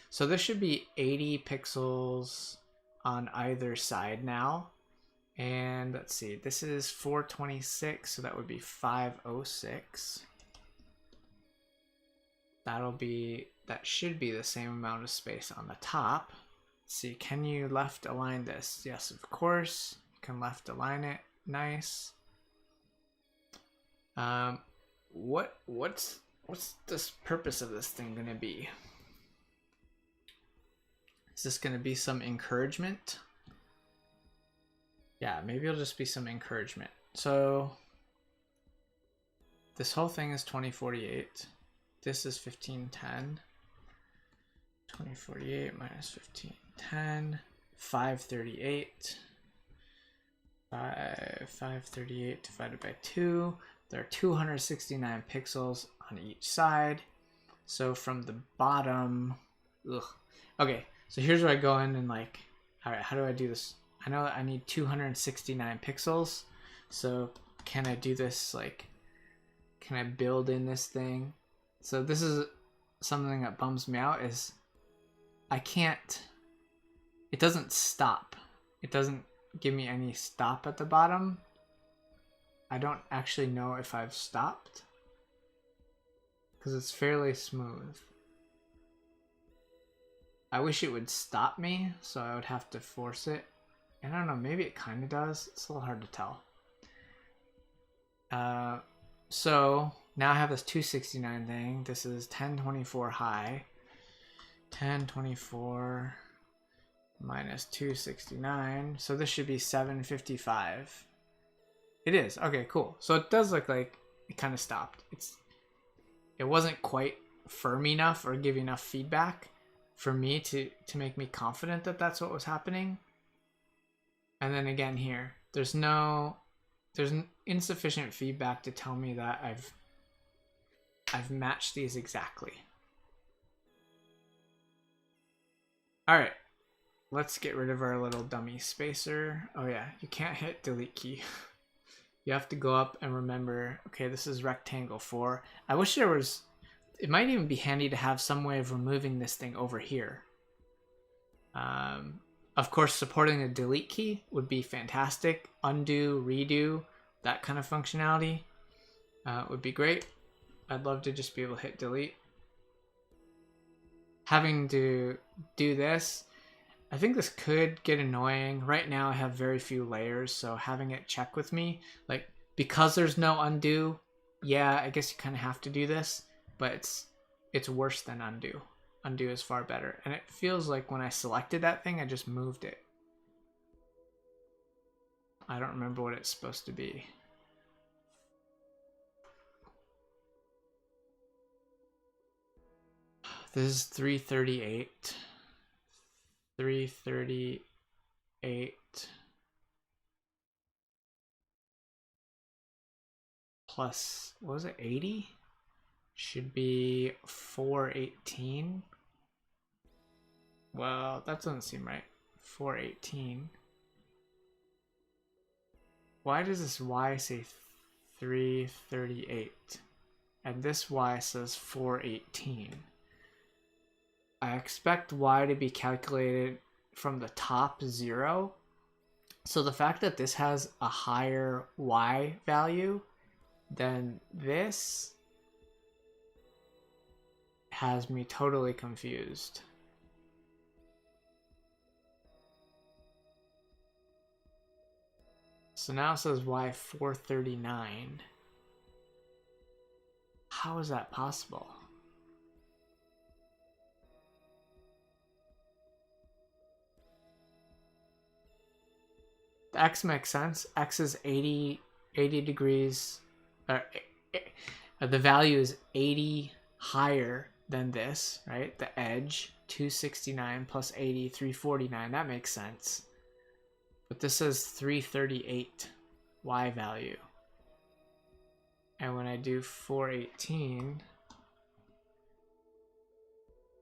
So this should be 80 pixels on either side now. And let's see, this is 426, so that would be 506. That should be the same amount of space on the top. Let's see, can you left align this? Yes, of course. You can left align it. Nice. What's this purpose of this thing gonna be? Is this gonna be some encouragement? Yeah, maybe it'll just be some encouragement. So this whole thing is 2048. This is 1510. 2048 minus 1510. 538. 538 divided by 2. There are 269 pixels on each side. So from the bottom, okay, so here's where I go in and like, all right, how do I do this? I know I need 269 pixels. So can I do this? Like, can I build in this thing? So this is something that bums me out is I can't, it doesn't stop. It doesn't give me any stop at the bottom. I don't actually know if I've stopped because it's fairly smooth. I wish it would stop me, so I would have to force it. And I don't know, maybe it kind of does. It's a little hard to tell. So now I have this 269 thing. This is 1024 high. 1024 minus 269. So this should be 755. It is. Okay, cool. So it does look like it kind of stopped. It wasn't quite firm enough or give enough feedback for me to make me confident that that's what was happening. And then again here, there's insufficient feedback to tell me that I've matched these exactly. All right, let's get rid of our little dummy spacer. Oh yeah, you can't hit delete key. You have to go up and remember, okay, this is rectangle 4. I wish there was, it might even be handy to have some way of removing this thing over here. Of course, supporting a delete key would be fantastic. Undo, redo, that kind of functionality would be great. I'd love to just be able to hit delete. Having to do this, I think this could get annoying. Right now I have very few layers, so having it check with me, like because there's no undo, yeah, I guess you kind of have to do this, but it's worse than undo. Undo is far better. And it feels like when I selected that thing, I just moved it. I don't remember what it's supposed to be. This is 338. 338 plus, what was it, 80? Should be 418. Well, that doesn't seem right. 418. Why does this Y say 338? And this Y says 418. I expect Y to be calculated from the top 0. So the fact that this has a higher Y value than this has me totally confused. So now it says Y 439. How is that possible? The X makes sense. X is 80 degrees. The value is 80 higher than this, right? The edge, 269 plus 80, 349. That makes sense. But this says 338 Y value. And when I do 418,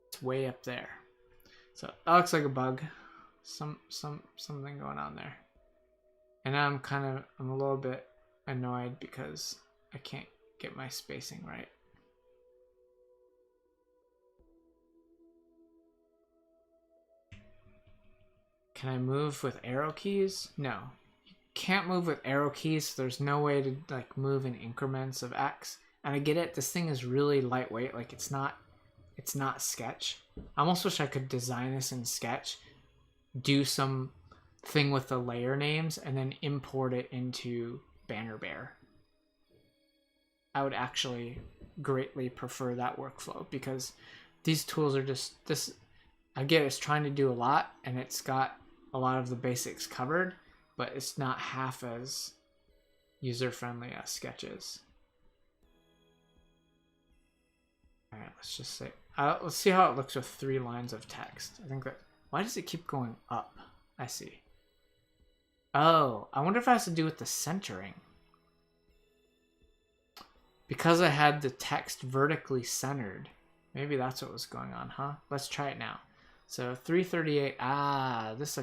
it's way up there. So that looks like a bug. Something going on there. And now I'm a little bit annoyed because I can't get my spacing right. Can I move with arrow keys? No. You can't move with arrow keys, so there's no way to like move in increments of X. And I get it, this thing is really lightweight, like it's not Sketch. I almost wish I could design this in Sketch, do some thing with the layer names, and then import it into Banner Bear. I would actually greatly prefer that workflow, because these tools are just this. I get it's trying to do a lot and it's got a lot of the basics covered, but it's not half as user-friendly as Sketch is. All right, let's just say, let's see how it looks with 3 lines of text. I think that, why does it keep going up? I see. Oh, I wonder if it has to do with the centering. Because I had the text vertically centered. Maybe that's what was going on, huh? Let's try it now. So 338, this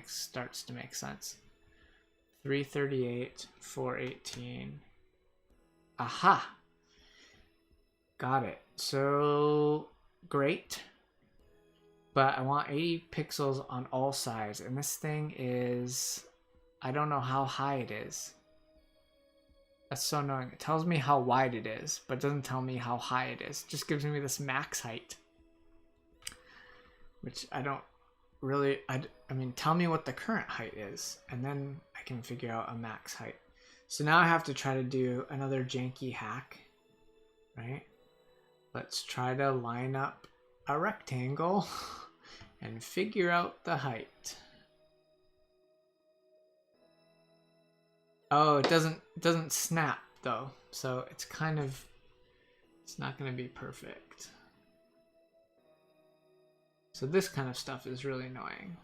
starts to make sense. 338, 418. Aha! Got it. So, great. But I want 80 pixels on all sides, and this thing is, I don't know how high it is. That's so annoying. It tells me how wide it is, but doesn't tell me how high it is. It just gives me this max height, which I don't really, I mean, tell me what the current height is, and then I can figure out a max height. So now I have to try to do another janky hack, right? Let's try to line up a rectangle and figure out the height. Oh, it doesn't snap though, so it's kind of, it's not going to be perfect. So this kind of stuff is really annoying,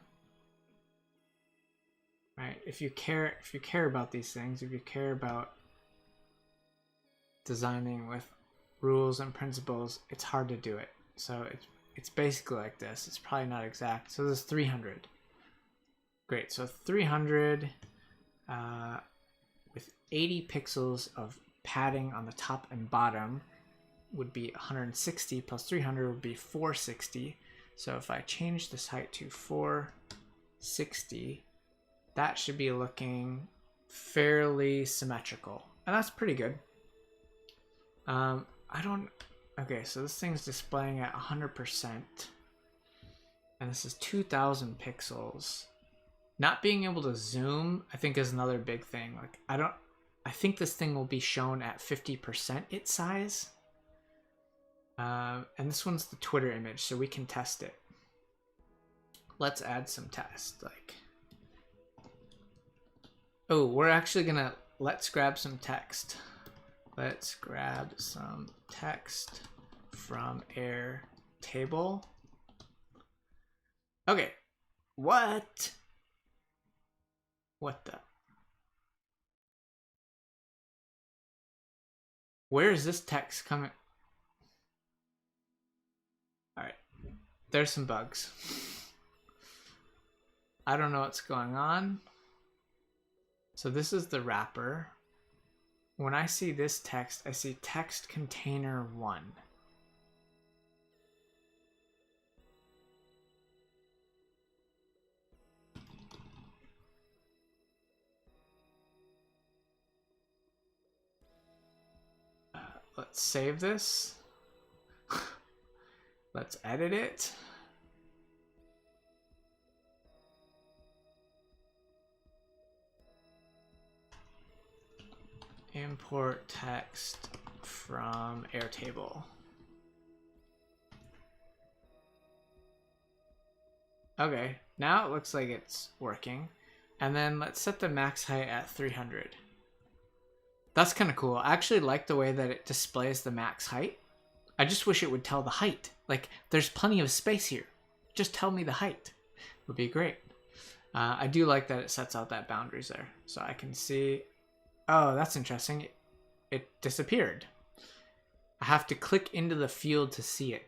right? If you care about these things, if you care about designing with rules and principles, it's hard to do it. So it's basically like this. It's probably not exact. So this is 300. Great. So 300 with 80 pixels of padding on the top and bottom would be 160, plus 300 would be 460. So if I change this height to 460, that should be looking fairly symmetrical. And that's pretty good. Okay, so this thing's displaying at 100%. And this is 2000 pixels. Not being able to zoom, I think, is another big thing. Like, I think this thing will be shown at 50% its size. And this one's the Twitter image, so we can test it. Let's add some text, like, oh, we're actually gonna, let's grab some text. Let's grab some text from Airtable. Okay, what the? Where is this text coming? All right, there's some bugs. I don't know what's going on. So this is the wrapper. When I see this text, I see text container 1. Let's save this. Let's edit it. Import text from Airtable. Okay, now it looks like it's working. And then let's set the max height at 300. That's kind of cool. I actually like the way that it displays the max height. I just wish it would tell the height. Like, there's plenty of space here. Just tell me the height. It would be great. I do like that it sets out that boundaries there. So I can see, oh, that's interesting. It disappeared. I have to click into the field to see it.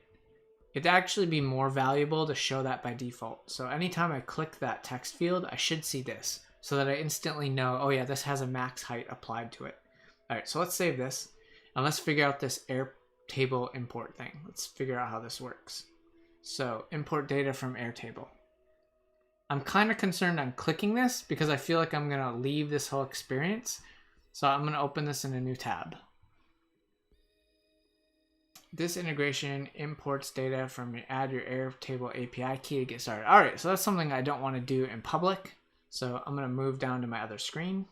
It'd actually be more valuable to show that by default. So anytime I click that text field, I should see this so that I instantly know, oh yeah, this has a max height applied to it. All right, so let's save this and let's figure out this Airtable import thing. Let's figure out how this works. So import data from Airtable. I'm kind of concerned on clicking this because I feel like I'm going to leave this whole experience. So I'm going to open this in a new tab. This integration imports data from your Airtable API key to get started. All right, so that's something I don't want to do in public. So I'm going to move down to my other screen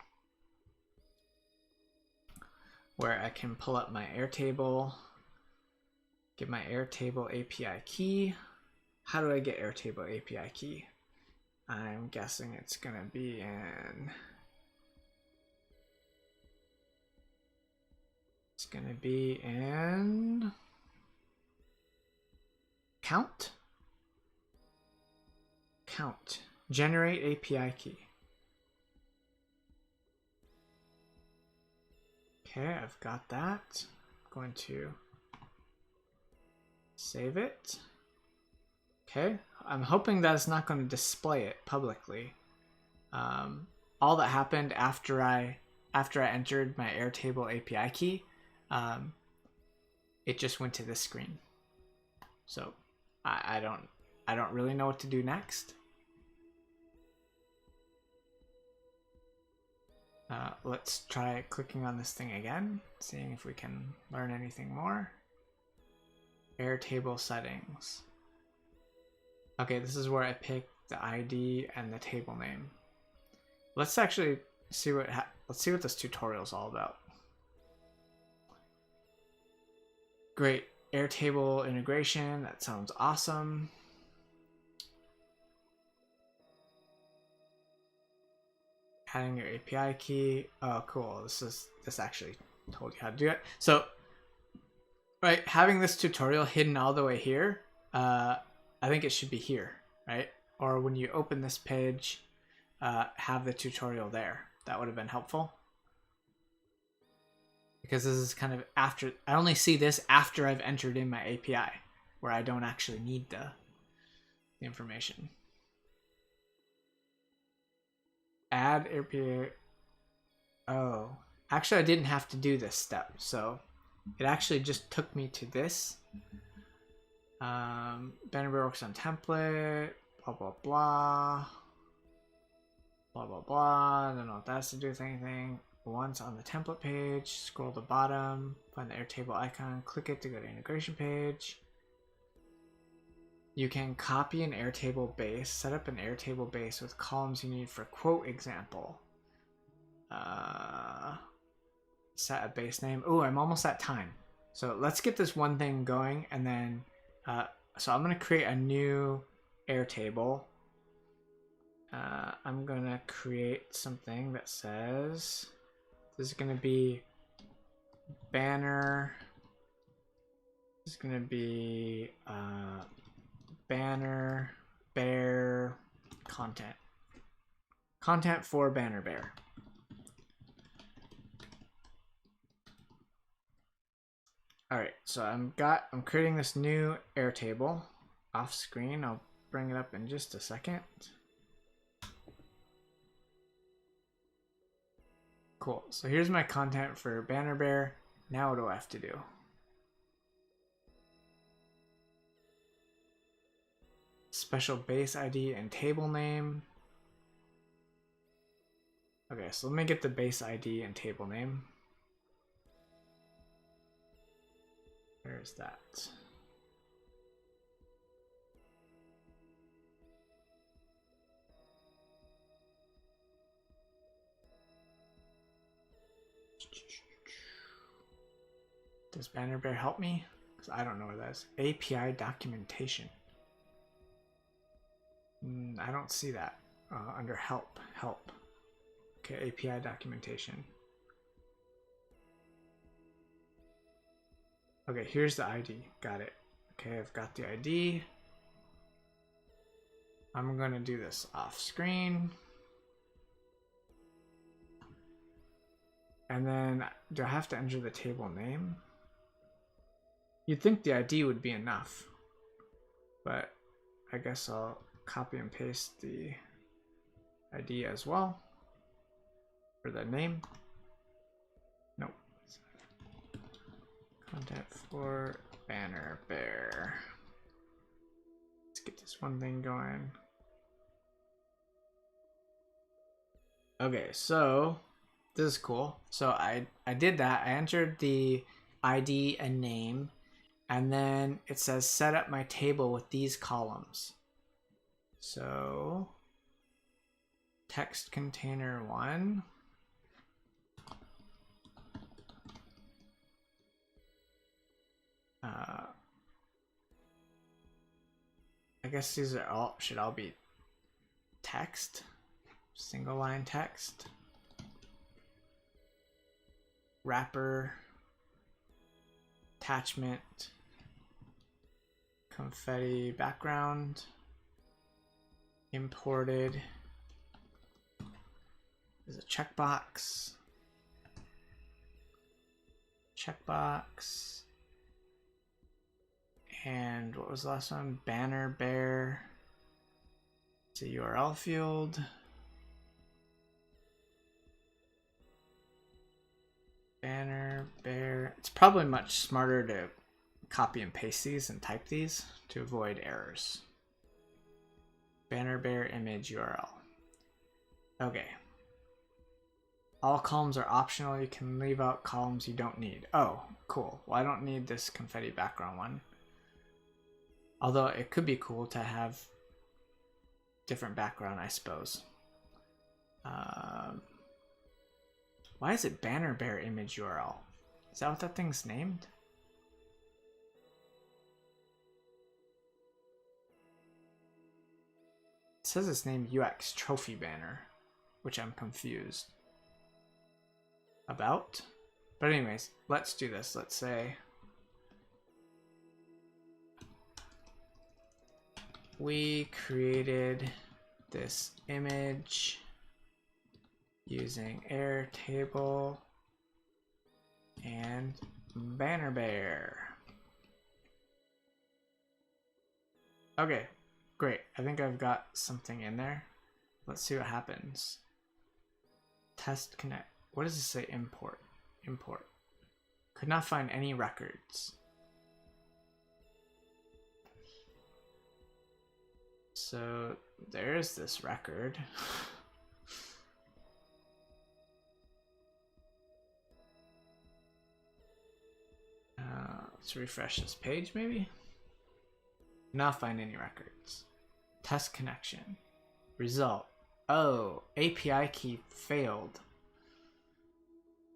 where I can pull up my Airtable, get my Airtable API key. How do I get Airtable API key? I'm guessing it's going to be in... It's going to be in... Count? Count. Generate API key. Okay, I've got that. I'm going to save it. Okay, I'm hoping that it's not going to display it publicly. All that happened after I entered my Airtable API key, it just went to this screen. So I don't really know what to do next. Let's try clicking on this thing again, seeing if we can learn anything more. Airtable settings. Okay, this is where I pick the ID and the table name. Let's actually see let's see what this tutorial is all about. Great, Airtable integration. That sounds awesome. Adding your API key. Oh, cool. This actually told you how to do it. So, right, having this tutorial hidden all the way here, I think it should be here, right? Or when you open this page, have the tutorial there. That would have been helpful. Because this is kind of after, I only see this after I've entered in my API, where I don't actually need the information. Add API. Oh, actually I didn't have to do this step. So it actually just took me to this. Bannerbear works on template, blah, blah, blah. Blah, blah, blah. I don't know if that's to do with anything. Once on the template page, scroll to the bottom, find the Airtable icon, click it to go to integration page. You can copy an Airtable base, set up an Airtable base with columns you need for quote example. Set a base name. Oh, I'm almost at time. So let's get this one thing going, and then so I'm going to create a new Airtable. I'm going to create something that says this is going to be banner. This is going to be banner bear content. Content for banner bear. All right, so I'm creating this new Airtable off screen. I'll bring it up in just a second. Cool. So here's my content for banner bear. Now what do I have to do? Special base ID and table name. Okay, so let me get the base ID and table name. Where's that? Does Banner Bear help me? Because I don't know where that is. API documentation. I don't see that under help. Help. Okay, API documentation. Okay, here's the ID. Got it. Okay, I've got the ID. I'm going to do this off screen. And then, do I have to enter the table name? You'd think the ID would be enough. But I guess I'll copy and paste the ID as well. For the name. Nope. Content for Banner Bear. Let's get this one thing going. Okay, so this is cool. So I did that. I entered the ID and name, and then it says set up my table with these columns. So text container 1. I guess these are all should all be text, single line text. Wrapper, attachment, confetti background, imported. There's a checkbox. Checkbox. And what was the last one? Banner bear. It's a URL field. Banner bear. It's probably much smarter to copy and paste these and type these to avoid errors. Banner bear image URL. Okay. All columns are optional. You can leave out columns you don't need. Oh, cool. Well, I don't need this confetti background one. Although it could be cool to have different background, I suppose. Why is it banner bear image URL? Is that what that thing's named? It says it's named UX trophy banner, which I'm confused about. But anyways, let's do this. Let's say we created this image using Airtable and banner bear. Okay, great. I think I've got something in there. Let's see what happens. Test connect. What does it say? Import. Import. Could not find any records. So there's this record. Let's refresh this page maybe. Not find any records. Test connection. Result. Oh, API key failed.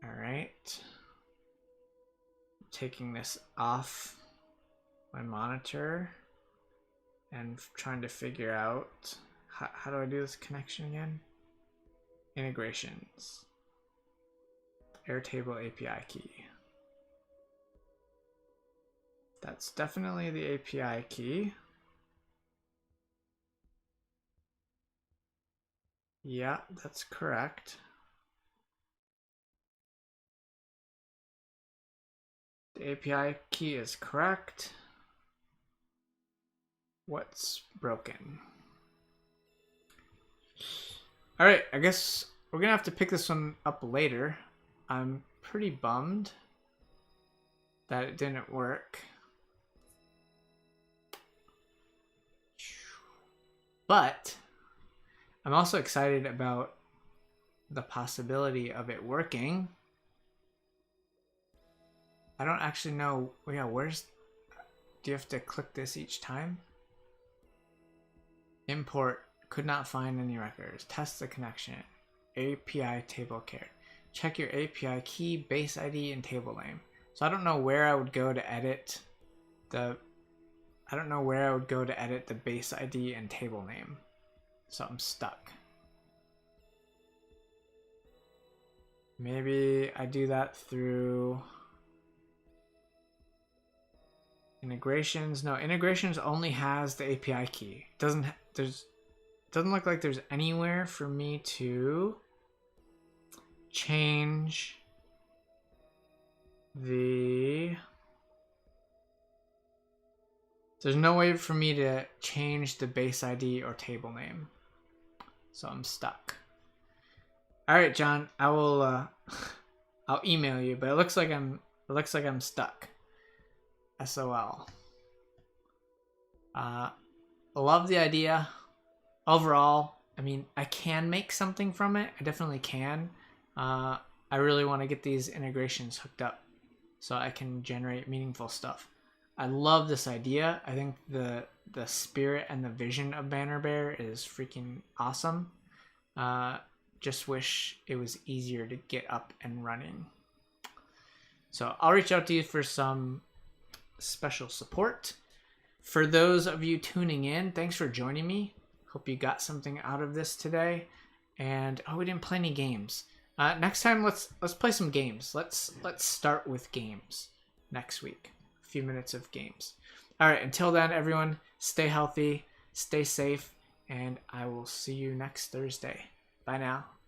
All right. Taking this off my monitor and trying to figure out how do I do this connection again? Integrations. Airtable API key. That's definitely the API key. Yeah, that's correct. The API key is correct. What's broken? All right, I guess we're gonna have to pick this one up later. I'm pretty bummed that it didn't work. But I'm also excited about the possibility of it working. I don't actually know. Yeah, do you have to click this each time? Import, could not find any records. Test the connection. API table care. Check your API key, base ID, and table name. So I don't know where I would go to edit the base ID and table name. So I'm stuck. Maybe I do that through integrations. No, integrations only has the API key. Doesn't look like there's anywhere for me to change there's no way for me to change the base ID or table name. So I'm stuck. All right, John, I will I'll email you, but it looks like I'm stuck. SOL. Love the idea. Overall, I mean, I can make something from it. I definitely can. I really want to get these integrations hooked up so I can generate meaningful stuff. I love this idea. I think the spirit and the vision of Banner Bear is freaking awesome. Just wish it was easier to get up and running. So I'll reach out to you for some special support. For those of you tuning in, thanks for joining me. Hope you got something out of this today. And we didn't play any games. Next time, let's play some games. Let's start with games next week. A few minutes of games. All right. Until then, everyone, stay healthy, stay safe, and I will see you next Thursday. Bye now.